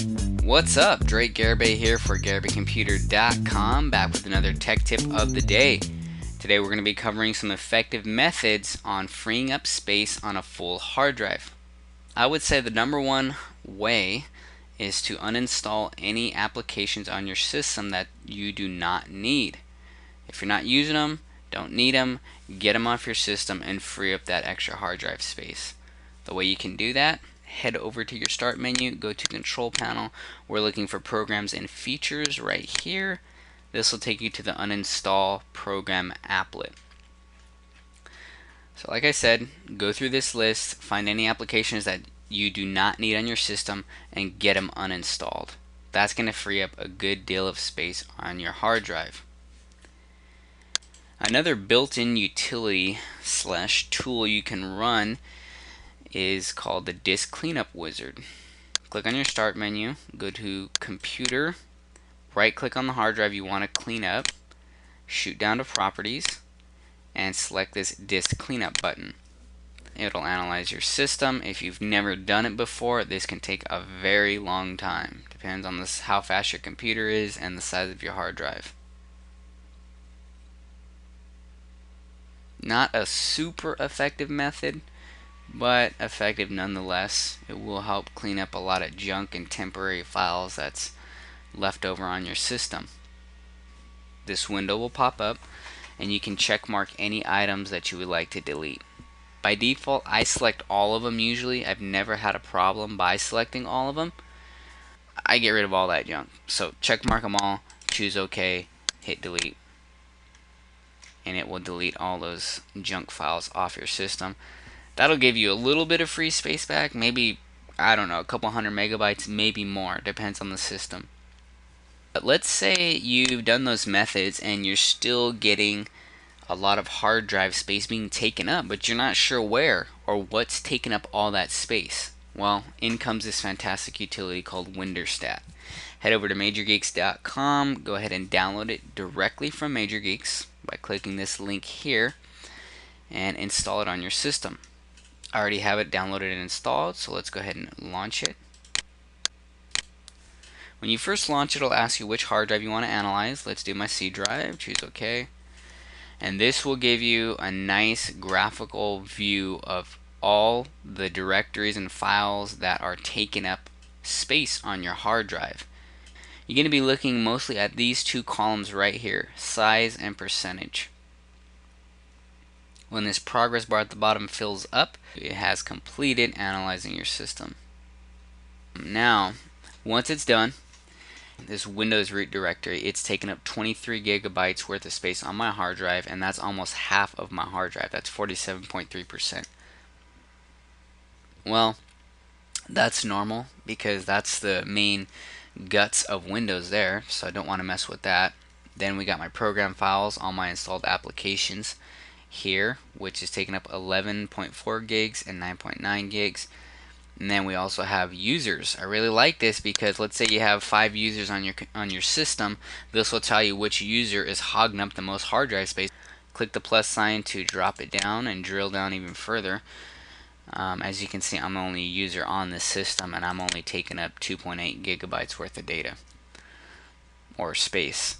What's up? Drake Garibay here for GaribayComputer.com, back with another tech tip of the day. Today we're going to be covering some effective methods on freeing up space on a full hard drive. I would say the number one way is to uninstall any applications on your system that you do not need. If you're not using them, don't need them, get them off your system and free up that extra hard drive space. The way you can do that, head over to your start menu, go to control panel. We're looking for programs and features right here. This will take you to the uninstall program applet. So like I said, go through this list, find any applications that you do not need on your system and get them uninstalled. That's going to free up a good deal of space on your hard drive. Another built-in utility / tool you can run is called the Disk Cleanup Wizard. Click on your start menu, go to Computer, right click on the hard drive you want to clean up, shoot down to Properties, and select this Disk Cleanup button. It'll analyze your system. If you've never done it before, this can take a very long time. Depends on how fast your computer is and the size of your hard drive. Not a super effective method, but effective nonetheless. It will help clean up a lot of junk and temporary files that's left over on your system. This window will pop up and you can check mark any items that you would like to delete. By default, I select all of them usually. I've never had a problem by selecting all of them. I get rid of all that junk. So check mark them all, choose OK, hit delete, and it will delete all those junk files off your system. That'll give you a little bit of free space back, maybe, I don't know, a couple hundred megabytes, maybe more, depends on the system. But let's say you've done those methods and you're still getting a lot of hard drive space being taken up, but you're not sure where or what's taking up all that space. Well, in comes this fantastic utility called WinderStat. Head over to MajorGeeks.com, go ahead and download it directly from MajorGeeks by clicking this link here and install it on your system. I already have it downloaded and installed, so let's go ahead and launch it. When you first launch it, it'll ask you which hard drive you want to analyze. Let's do my C drive, choose OK. And this will give you a nice graphical view of all the directories and files that are taking up space on your hard drive. You're going to be looking mostly at these two columns right here, size and percentage. When this progress bar at the bottom fills up, it has completed analyzing your system. Now, once it's done, this Windows root directory, it's taken up 23 gigabytes worth of space on my hard drive, and that's almost half of my hard drive. That's 47.3%. Well, that's normal because that's the main guts of Windows there, so I don't want to mess with that. Then we got my program files, all my installed applications here, which is taking up 11.4 gigs and 9.9 gigs. And then we also have users. I really like this because let's say you have 5 users on your system. This will tell you which user is hogging up the most hard drive space. Click the plus sign to drop it down and drill down even further. As you can see, I'm the only user on this system and I'm only taking up 2.8 gigabytes worth of data or space.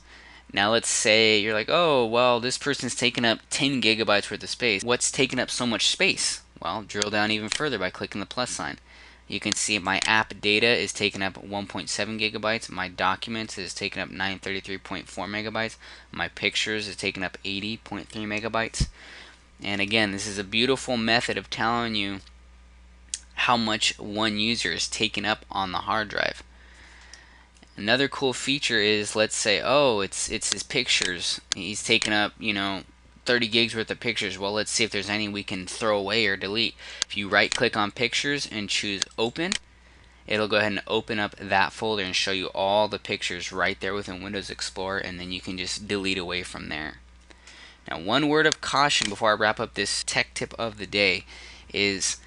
Now let's say you're like, oh, well, this person's taking up 10 gigabytes worth of space. What's taking up so much space? Well, drill down even further by clicking the plus sign. You can see my app data is taking up 1.7 gigabytes. My documents is taking up 933.4 megabytes. My pictures is taking up 80.3 megabytes. And again, this is a beautiful method of telling you how much one user is taking up on the hard drive. Another cool feature is, let's say, oh, it's his pictures. He's taking up, 30 gigs worth of pictures. Well, let's see if there's any we can throw away or delete. If you right click on pictures and choose open, it'll go ahead and open up that folder and show you all the pictures right there within Windows Explorer, and then you can just delete away from there. Now, one word of caution before I wrap up this tech tip of the day is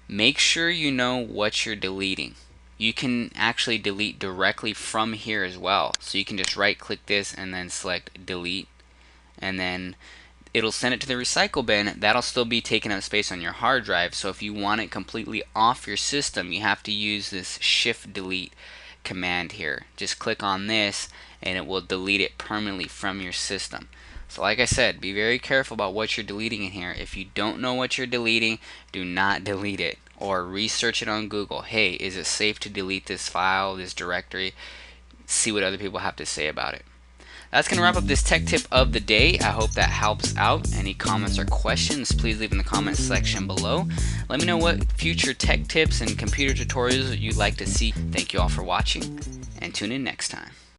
make sure you know what you're deleting. You can actually delete directly from here as well. So you can just right click this and then select delete, and then it'll send it to the recycle bin. That'll still be taking up space on your hard drive. So if you want it completely off your system, you have to use this shift delete command here. Just click on this and it will delete it permanently from your system. So like I said, be very careful about what you're deleting in here. If you don't know what you're deleting, do not delete it, or research it on Google. Hey, is it safe to delete this file, this directory? See what other people have to say about it. That's going to wrap up this tech tip of the day. I hope that helps out. Any comments or questions, please leave in the comments section below. Let me know what future tech tips and computer tutorials you'd like to see. Thank you all for watching, and tune in next time.